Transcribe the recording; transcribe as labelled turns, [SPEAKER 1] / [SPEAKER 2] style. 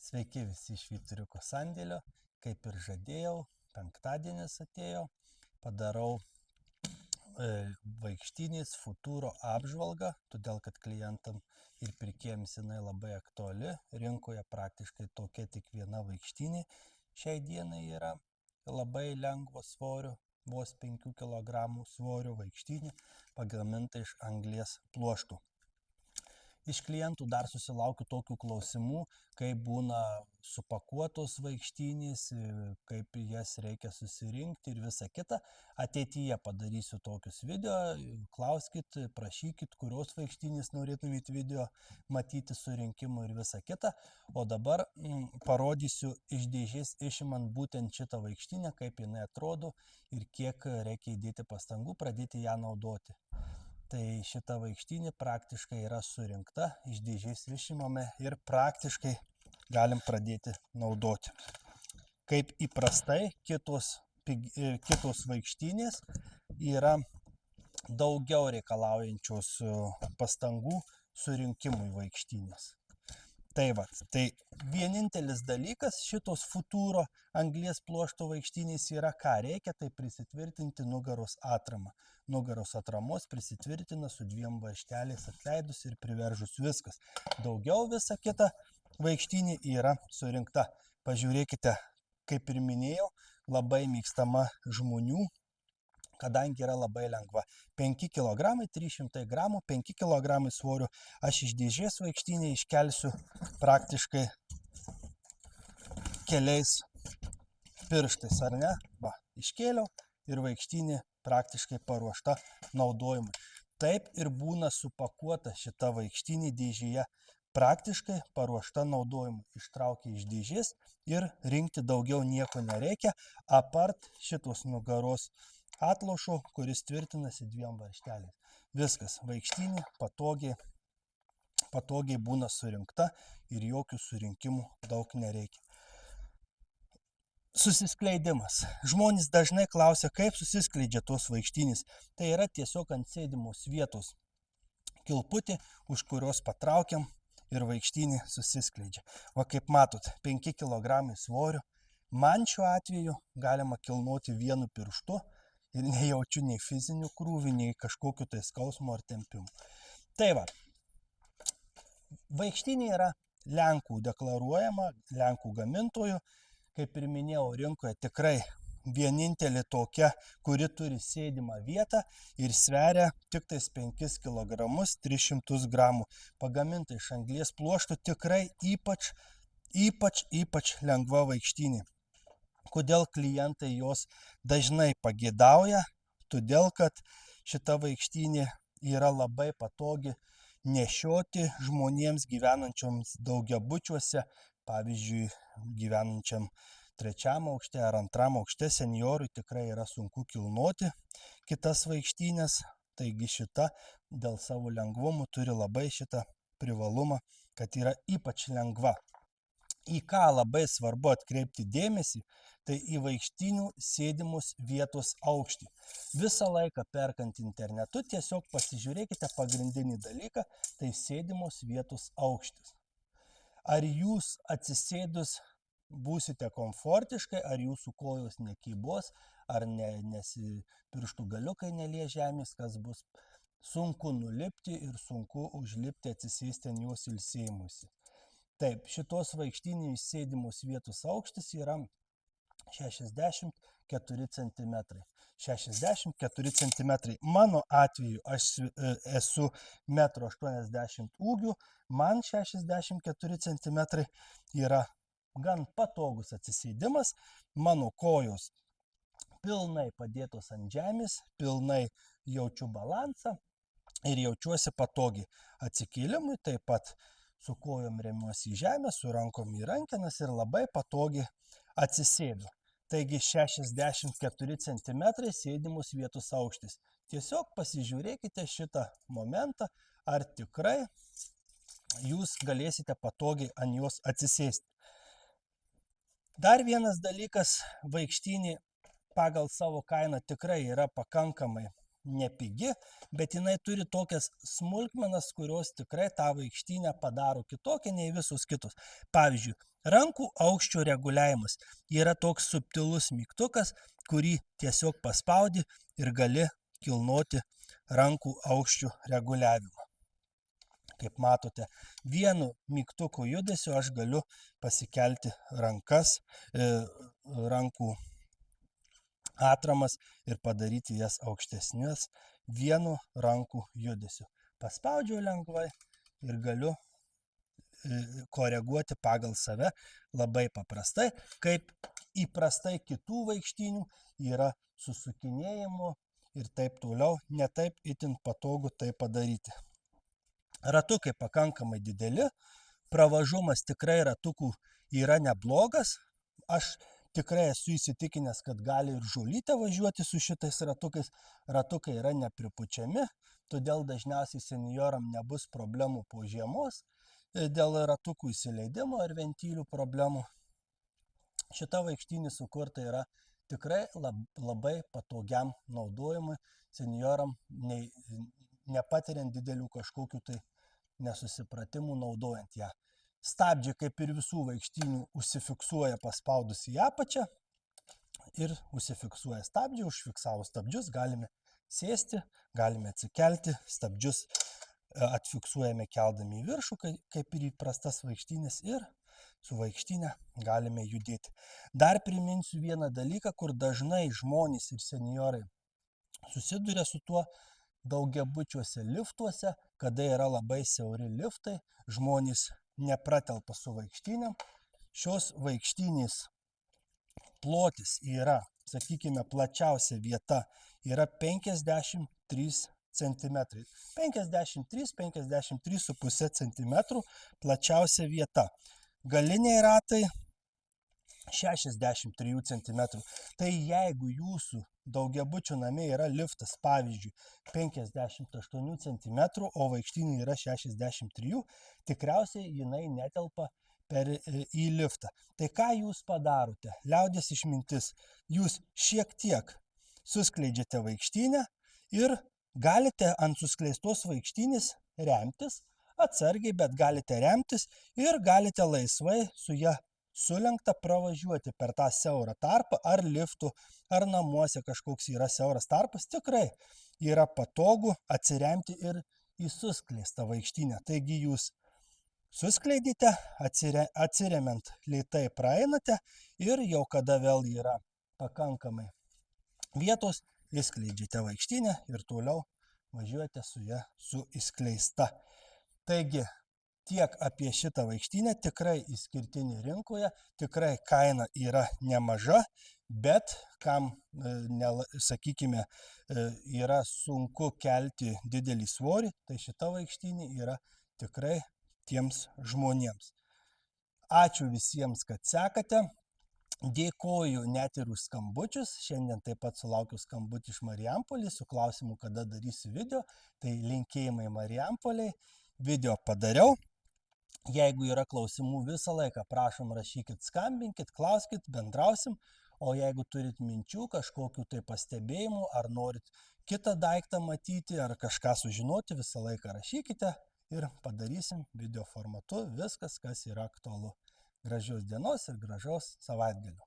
[SPEAKER 1] Sveiki visi iš Vyturiuko sandėlio. Kaip ir žadėjau, penktadienis atėjo, padarau vaikštynės futūro apžvalgą, todėl kad klientam ir pirkėjams jinai labai aktuali. Rinkoje praktiškai tokia tik viena vaikštynė šiai dienai yra labai lengvo svorio, vos 5 kg svorio vaikštynė, pagaminta iš anglies pluoštų. Iš klientų dar susilaukiu tokių klausimų, kaip būna supakuotos vaikštynės, kaip jas reikia susirinkti ir visa kita. Ateityje padarysiu tokius video, klauskit, prašykit, kurios vaikštynės norėtumėt video matyti surinkimų ir visa kita. O dabar parodysiu iš dėžės išimant būtent šitą vaikštynę, kaip jinai atrodo ir kiek reikia įdėti pastangų pradėti ją naudoti. Tai šita vaikštynė praktiškai yra surinkta, iš dėžės išimame ir praktiškai galim pradėti naudoti. Kaip įprastai, kitos vaikštynės yra daugiau reikalaujančios pastangų surinkimui vaikštynės. Tai vienintelis dalykas šitos futūro anglies pluošto vaikštynės yra, ką reikia, tai prisitvirtinti nugaros atramą. Nugaros atramos prisitvirtina su 2 varžteliais atleidus ir priveržus viskas. Daugiau visa kita vaikštynė yra surinkta. Pažiūrėkite, kaip ir minėjau, labai mėgstama žmonių, kadangi yra labai lengva. 5 kg, 300 g, 5 kg svorio. Aš iš dėžės vaikštynę iškelsiu praktiškai keliais pirštais, ar ne? Va, iškėliau ir vaikštynė praktiškai paruošta naudojimui. Taip ir būna supakuota šita vaikštynė dėžėje, praktiškai paruošta naudojimui. Ištraukia iš dėžės ir rinkti daugiau nieko nereikia, apart šitos nugaros atlošo, kuris tvirtinasi 2 varžteliais. Viskas, vaikštynė patogiai būna surinkta ir jokių surinkimų daug nereikia. Susiskleidimas. Žmonės dažnai klausia, kaip susiskleidžia tos vaikštynės. Tai yra tiesiog ant sėdimos vietos kilputė, už kurios patraukiam ir vaikštynė susiskleidžia. Va kaip matot, 5 kg svorio. Man šiuo atveju galima kilnoti vienu pirštu ir nejaučiu nei fizinių krūvių, nei kažkokiu tai skausmo ar tempimų. Tai va, vaikštynė yra Lenkų deklaruojama, Lenkų gamintojų. Kaip ir minėjau, rinkoje tikrai vienintelė tokia, kuri turi sėdimą vietą ir sveria tik tais 5 kg 300 g. Pagaminta iš anglies pluoštų, tikrai ypač lengva vaikštynė. Kodėl klientai jos dažnai pageidauja? Todėl, kad šita vaikštynė yra labai patogi nešioti žmonėms gyvenančioms daugiabučiuose, pavyzdžiui, gyvenančiam 3 aukšte ar 2 aukšte senjorui tikrai yra sunku kilnoti kitas vaikštynės, taigi šita dėl savo lengvumų turi labai šitą privalumą, kad yra ypač lengva. Į ką labai svarbu atkreipti dėmesį, tai į vaikštynių sėdimus vietos aukštį. Visą laiką perkant internetu tiesiog pasižiūrėkite pagrindinį dalyką, tai sėdimos vietos aukštis. Ar jūs atsisėdus būsite komfortiškai, ar jūsų kojos nekybos, ar pirštų galiukai nelies žemės, kas bus sunku nulipti ir sunku užlipti atsisėsti ant jos ilsėjimuisi. Taip, šitos vaikštynės sėdimos vietos aukštis yra 64 cm. 64 cm. Mano atveju aš esu 1,80 m ūgių, man 64 cm yra gan patogus atsisėdimas, mano kojos pilnai padėtos ant žemės, pilnai jaučiu balansą ir jaučiuosi patogiai atsikėlimui, taip pat su kojom remiuosi į žemę, su rankom į rankenas ir labai patogiai atsisėdu. Taigi 64 cm sėdimos vietos aukštis. Tiesiog pasižiūrėkite šitą momentą, ar tikrai jūs galėsite patogiai ant jos atsisėsti. Dar vienas dalykas, vaikštynė pagal savo kainą tikrai yra pakankamai nepigi, bet jinai turi tokias smulkmenas, kurios tikrai tą vaikštynę padaro kitokią nei visus kitus. Pavyzdžiui, Rankų aukščio reguliavimas yra toks subtilus mygtukas, kurį tiesiog paspaudi ir gali kilnoti rankų aukščių reguliavimą. Kaip matote, vienu mygtuko judesiu aš galiu pasikelti rankas, rankų atramas ir padaryti jas aukštesnės vienu rankų judesiu. Paspaudžiu lengvai ir galiu koreguoti pagal save labai paprastai, kaip įprastai kitų vaikštynių yra susukinėjimo ir taip toliau, ne taip itin patogu tai padaryti. Ratukai pakankamai dideli, pravažumas tikrai ratukų yra neblogas, aš tikrai esu įsitikinęs, kad gali ir žolytė važiuoti su šitais ratukais, ratukai yra nepripučiami, todėl dažniausiai senjoram nebus problemų po žiemos, dėl ratukų įsileidimo ir ventilių problemų. Šita vaikštynė sukurta yra tikrai labai patogiam naudojimui, senjoram nepatiriant didelių kažkokių tai nesusipratimų naudojant ją. Stabdžiai, kaip ir visų vaikštynių, užsifiksuoja paspaudus į apačią ir užsifiksuoja stabdžiai, užfiksavus stabdžius galime sėsti, galime atsikelti, stabdžius atfiksuojame keldami į viršų, kaip ir įprastas vaikštynės, ir su vaikštynė galime judėti. Dar priminsiu vieną dalyką, kur dažnai žmonės ir senjorai susiduria su tuo daugiabučiuose liftuose, kada yra labai siauri liftai, žmonės nepratelpa su vaikštynėm. Šios vaikštynės plotis yra, sakykime, plačiausia vieta yra 53 cm. 53,5 cm plačiausia vieta. Galiniai ratai 63 cm. Tai jeigu jūsų daugiabučio name yra liftas, pavyzdžiui, 58 cm, o vaikštynė yra 63, tikriausiai jinai netelpa į liftą. Tai ką jūs padarote? Liaudies išmintis. Jūs šiek tiek suskleidžiate vaikštynę ir galite ant suskleistos vaikštynės remtis, atsargiai, bet galite remtis ir galite laisvai su ją sulenkta pravažiuoti per tą siaurą tarpą, ar liftų, ar namuose kažkoks yra siauras tarpas, tikrai yra patogu atsiremti ir į suskleistą vaikštynę. Taigi jūs suskleidite, atsiremiant lėtai praeinate ir jau kada vėl yra pakankamai vietos, įskleidžiate vaikštynę ir toliau važiuojate su ją su įskleista. Taigi, tiek apie šitą vaikštynę, tikrai išskirtinė rinkoje, tikrai kaina yra nemaža, bet kam, sakykime, yra sunku kelti didelį svorį, tai šita vaikštynė yra tikrai tiems žmonėms. Ačiū visiems, kad sekate. Dėkoju net ir už skambučius. Šiandien taip pat sulaukiu skambutį iš Marijampolės su klausimu, kada darysiu video. Tai linkėjimai Marijampoliai. Video padariau. Jeigu yra klausimų visą laiką, prašom rašykit, skambinkit, klauskit, bendrausim. O jeigu turit minčių, kažkokių tai pastebėjimų, ar norit kitą daiktą matyti, ar kažką sužinoti, visą laiką rašykite ir padarysim video formatu viskas, kas yra aktualu. Gražios dienos ir gražaus savaitgalio.